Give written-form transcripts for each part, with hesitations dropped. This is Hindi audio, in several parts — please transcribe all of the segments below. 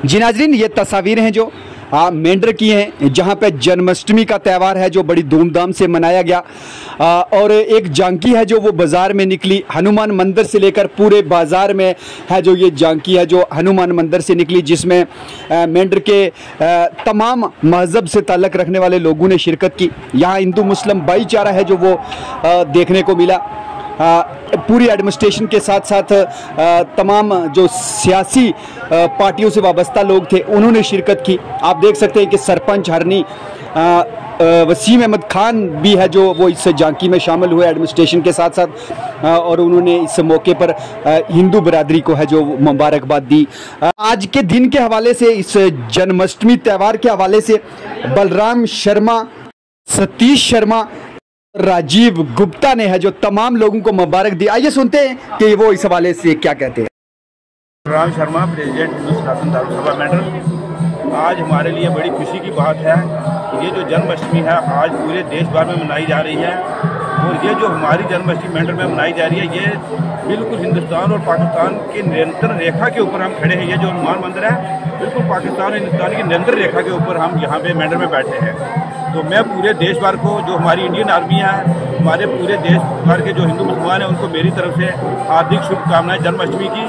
जी नाजरीन, ये तस्वीरें हैं जो मेंढर की हैं, जहां पे जन्माष्टमी का त्यौहार है जो बड़ी धूमधाम से मनाया गया। और एक झांकी है जो वो बाज़ार में निकली, हनुमान मंदिर से लेकर पूरे बाज़ार में है जो ये झांकी है जो हनुमान मंदिर से निकली, जिसमें मेंढर के तमाम मज़हब से ताल्लुक़ रखने वाले लोगों ने शिरकत की। यहाँ हिंदू मुस्लिम भाईचारा है जो वो देखने को मिला। पूरी एडमिनिस्ट्रेशन के साथ साथ तमाम जो सियासी पार्टियों से वाबस्ता लोग थे उन्होंने शिरकत की। आप देख सकते हैं कि सरपंच हरनी वसीम अहमद खान भी है जो वो इस झांकी में शामिल हुए एडमिनिस्ट्रेशन के साथ साथ, और उन्होंने इस मौके पर हिंदू बरादरी को है जो मुबारकबाद दी। आज के दिन के हवाले से, इस जन्माष्टमी त्यौहार के हवाले से बलराम शर्मा, सतीश शर्मा, राजीव गुप्ता ने है जो तमाम लोगों को मुबारक दी। आइए सुनते हैं कि वो इस हवाले से क्या कहते हैं। बलराम शर्मा, प्रेसिडेंट हिंदू सनातन धर्म सभा मेंढर। आज हमारे लिए बड़ी खुशी की बात है, ये जो जन्माष्टमी है आज पूरे देश भर में मनाई जा रही है। और ये जो हमारी जन्माष्टमी मेंढर में मनाई जा रही है, ये बिल्कुल हिंदुस्तान और पाकिस्तान के निरंतर रेखा के ऊपर हम खड़े हैं। ये जो हनुमान मंदिर है बिल्कुल पाकिस्तान और हिंदुस्तान की निरंतर रेखा के ऊपर हम यहाँ पे मेंढर में बैठे हैं। तो मैं पूरे देश भर को, जो हमारी इंडियन आर्मी है, हमारे पूरे देश भर के जो हिंदू मुसलमान हैं, उनको मेरी तरफ से हार्दिक शुभकामनाएं जन्माष्टमी की।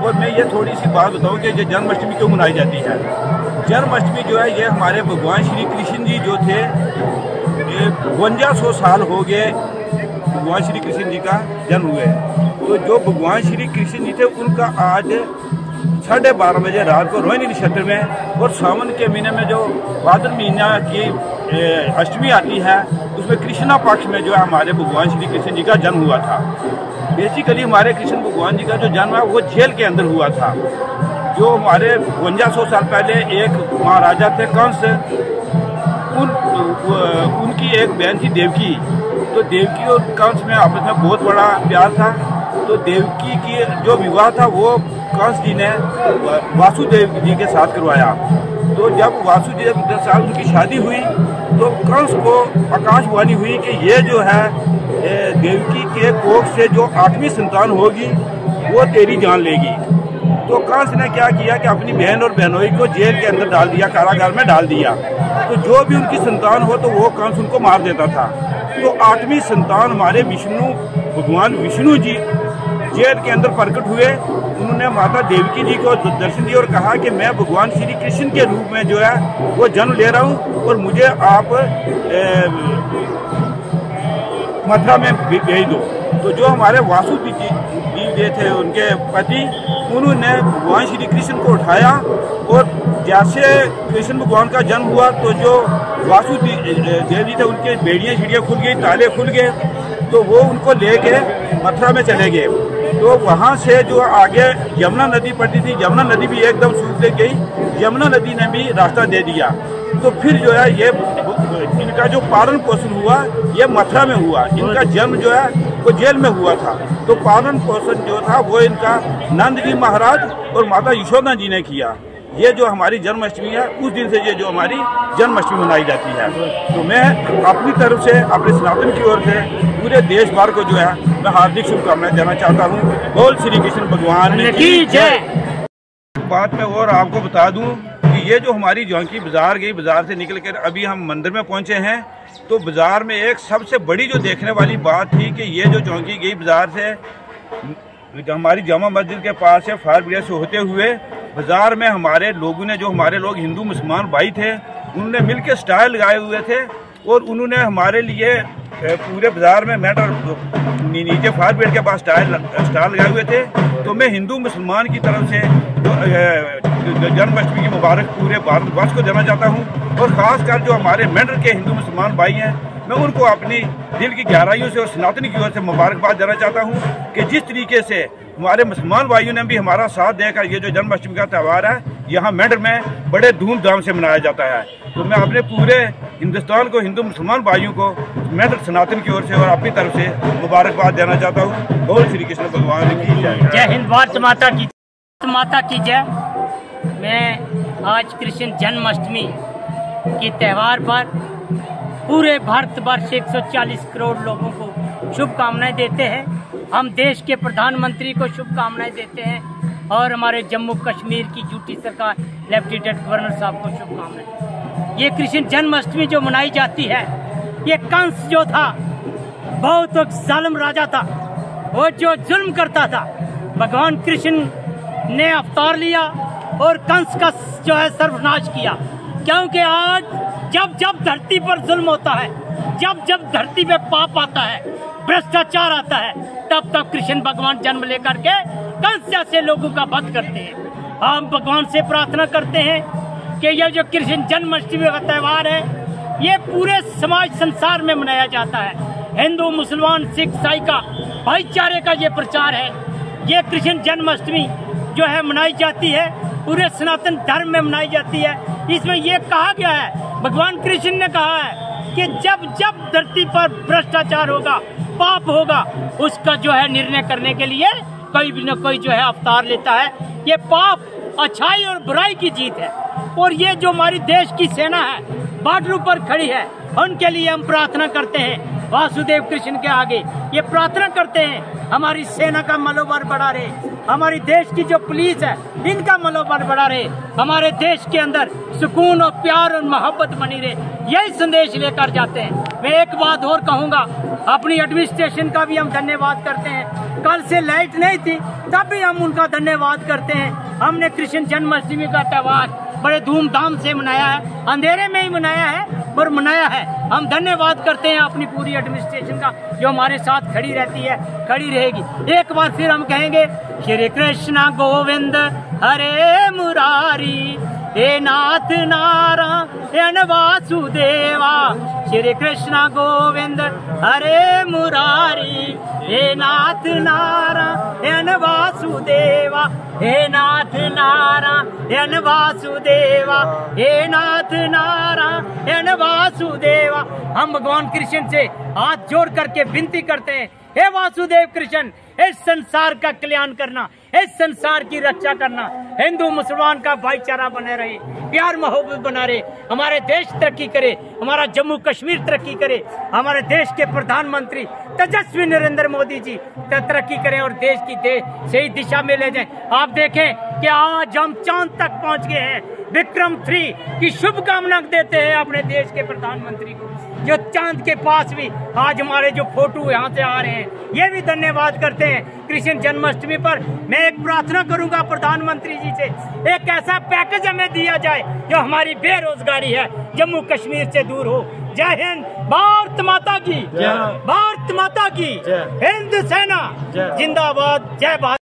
और मैं ये थोड़ी सी बात बताऊँ कि ये जन्माष्टमी क्यों मनाई जाती है। जन्माष्टमी जो है ये हमारे भगवान श्री कृष्ण जी जो थे, ये 5200 साल हो गए भगवान श्री कृष्ण जी का जन्म हुए। तो जो भगवान श्री कृष्ण जी थे उनका आज 12:30 बजे रात को रोहिणी नक्षत्र में और सावन के महीने में जो भाद्र महीना की अष्टमी आती है, उसमें कृष्णा पक्ष में जो है हमारे भगवान श्री कृष्ण जी का जन्म हुआ था। बेसिकली हमारे कृष्ण भगवान जी का जो जन्म है वो जेल के अंदर हुआ था। जो हमारे 5200 साल पहले एक महाराजा थे कंस, उनकी एक बहन थी देवकी। तो देवकी और कंस में आपस में बहुत बड़ा प्यार था। तो देवकी की जो विवाह था वो कंस जी ने वासुदेव जी के साथ करवाया। तो जब वासुदेव के साथ उनकी शादी हुई तो कंस को आकाशवाणी हुई कि ये जो है देवकी के कोख से जो 8वीं संतान होगी वो तेरी जान लेगी। तो कंस ने क्या किया कि अपनी बहन और बहनोई को जेल के अंदर डाल दिया, कारागार में डाल दिया। तो जो भी उनकी संतान हो तो वो कंस उनको मार देता था। तो 8वीं संतान हमारे विष्णु, भगवान विष्णु जी जेल के अंदर प्रकट हुए। उन्होंने माता देवकी जी को दर्शन दिया और कहा कि मैं भगवान श्री कृष्ण के रूप में जो है वो जन्म ले रहा हूँ और मुझे आप मथुरा में भेज दो। तो जो हमारे वासुदेव जी थे उनके पति, उन्होंने भगवान श्री कृष्ण को उठाया और जैसे कृष्ण भगवान का जन्म हुआ तो जो वासुदेव जी थे उनके बेड़ियाँ छिड़ियाँ खुल गई, ताले खुल गए। तो वो उनको लेके मथुरा में चले गए। तो वहाँ से जो आगे यमुना नदी पड़ती थी, यमुना नदी भी एकदम सूख गई। यमुना नदी ने भी रास्ता दे दिया। तो फिर जो है ये इनका जो पालन पोषण हुआ ये मथुरा में हुआ। इनका जन्म जो है वो जेल में हुआ था। तो पालन पोषण जो था वो इनका नंद जी महाराज और माता यशोदा जी ने किया। ये जो हमारी जन्माष्टमी है उस दिन से ये जो हमारी जन्माष्टमी मनाई जाती है। तो मैं अपनी तरफ से, अपने सनातन की ओर से पूरे देश भर को जो है मैं हार्दिक शुभकामनाएं देना चाहता हूँ। बोल श्री कृष्ण भगवान की जय। बात मैं और आपको बता दूं कि ये जो हमारी झांकी बाजार गई, बाजार से निकल कर अभी हम मंदिर में पहुंचे हैं। तो बाजार में एक सबसे बड़ी जो देखने वाली बात थी कि ये जो झांकी गई बाजार से हमारी जामा मस्जिद के पास से फायर ब्रिगेड से होते हुए बाजार में हमारे लोगों ने, जो हमारे लोग हिंदू मुसलमान भाई थे, उन्होंने मिलकर स्टॉल लगाए हुए थे और उन्होंने हमारे लिए पूरे बाजार में मेंढर नीचे फायर ब्रिगेड के पास स्टॉल लगाए हुए थे। तो मैं हिंदू मुसलमान की तरफ से जन्माष्टमी की मुबारक पूरे भारतवर्ष को देना चाहता हूँ। और ख़ासकर जो हमारे मेंढर के हिंदू मुसलमान भाई हैं, मैं उनको अपनी दिल की गहराइयों से और सनातन की ओर से मुबारकबाद देना चाहता हूँ कि जिस तरीके से हमारे मुसलमान भाइयों ने भी हमारा साथ देकर ये जो जन्माष्टमी का त्यौहार है यहाँ मेंढर में बड़े धूमधाम से मनाया जाता है। तो मैं अपने पूरे हिंदुस्तान को, हिंदू मुसलमान भाइयों को मेंढर सनातन की ओर से और अपनी तरफ से मुबारकबाद देना चाहता हूँ। बोल श्री कृष्ण भगवान की जय। जय हिंद, भारत माता की जय। मैं आज कृष्ण जन्माष्टमी के त्यौहार पर पूरे भारतवर्ष 140 करोड़ लोगों को शुभकामनाएं देते हैं। हम देश के प्रधानमंत्री को शुभकामनाएं देते हैं और हमारे जम्मू कश्मीर की यूटी सरकार लेफ्टिनेंट गवर्नर साहब को शुभकामनाएं। ये कृष्ण जन्माष्टमी जो मनाई जाती है, ये कंस जो था बहुत जालिम राजा था, वो जो जुल्म करता था, भगवान कृष्ण ने अवतार लिया और कंस का जो है सर्वनाश किया। क्योंकि आज जब जब धरती पर जुल्म होता है, जब जब धरती पे पाप आता है, भ्रष्टाचार आता है, तब तब कृष्ण भगवान जन्म लेकर के कंस जैसे लोगों का वध करते हैं। हम भगवान से प्रार्थना करते हैं कि यह जो कृष्ण जन्माष्टमी का त्यौहार है, ये पूरे समाज संसार में मनाया जाता है। हिंदू, मुसलमान, सिख, ईसाई का भाईचारे का ये प्रचार है। ये कृष्ण जन्माष्टमी जो है मनाई जाती है, पूरे सनातन धर्म में मनाई जाती है। इसमें ये कहा गया है, भगवान कृष्ण ने कहा है कि जब जब धरती पर भ्रष्टाचार होगा, पाप होगा, उसका जो है निर्णय करने के लिए कोई भी न कोई जो है अवतार लेता है। ये पाप, अच्छाई और बुराई की जीत है। और ये जो हमारी देश की सेना है, बॉर्डर पर खड़ी है, उनके लिए हम प्रार्थना करते हैं वासुदेव कृष्ण के आगे। ये प्रार्थना करते हैं हमारी सेना का मनोबल बढ़ा रहे, हमारी देश की जो पुलिस है इनका मनोबल बढ़ा रहे, हमारे देश के अंदर सुकून और प्यार और मोहब्बत बनी रहे। यही संदेश लेकर जाते हैं। मैं एक बात और कहूँगा, अपनी एडमिनिस्ट्रेशन का भी हम धन्यवाद करते हैं। कल से लाइट नहीं थी तब भी हम उनका धन्यवाद करते हैं। हमने कृष्ण जन्माष्टमी का त्यौहार बड़े धूमधाम से मनाया है, अंधेरे में ही मनाया है पर मनाया है। हम धन्यवाद करते हैं अपनी पूरी एडमिनिस्ट्रेशन का जो हमारे साथ खड़ी रहती है, खड़ी रहेगी। एक बार फिर हम कहेंगे, श्री कृष्ण गोविंद हरे मुरारी, हे नाथ नारायण वासुदेवा। श्री कृष्ण गोविंद हरे मुरारी, हे नाथ नारायण वासुदेवा, हे नाथ नारायण वासुदेवा, हे नाथ नारायण वासुदेवा। हम भगवान कृष्ण से हाथ जोड़ करके विनती करते हैं, हे वासुदेव कृष्ण, इस संसार का कल्याण करना, इस संसार की रक्षा करना, हिंदू मुसलमान का भाईचारा बने रहे, प्यार मोहब्बत बना रहे, हमारे देश तरक्की करे, हमारा जम्मू कश्मीर तरक्की करे, हमारे देश के प्रधानमंत्री तेजस्वी नरेंद्र मोदी जी तरक्की करें और देश की सही दिशा में ले जाएं। आप देखें कि आज हम चांद तक पहुंच गए हैं। विक्रम 3 की शुभकामना देते हैं अपने देश के प्रधानमंत्री को, जो चांद के पास भी आज हमारे जो फोटो यहाँ से आ रहे हैं, ये भी धन्यवाद करते हैं। कृष्ण जन्माष्टमी पर मैं एक प्रार्थना करूंगा प्रधानमंत्री जी से, एक ऐसा पैकेज हमें दिया जाए जो हमारी बेरोजगारी है जम्मू कश्मीर से दूर हो। जय हिंद, भारत माता की, भारत माता की, हिंद सेना जिंदाबाद, जय भारत।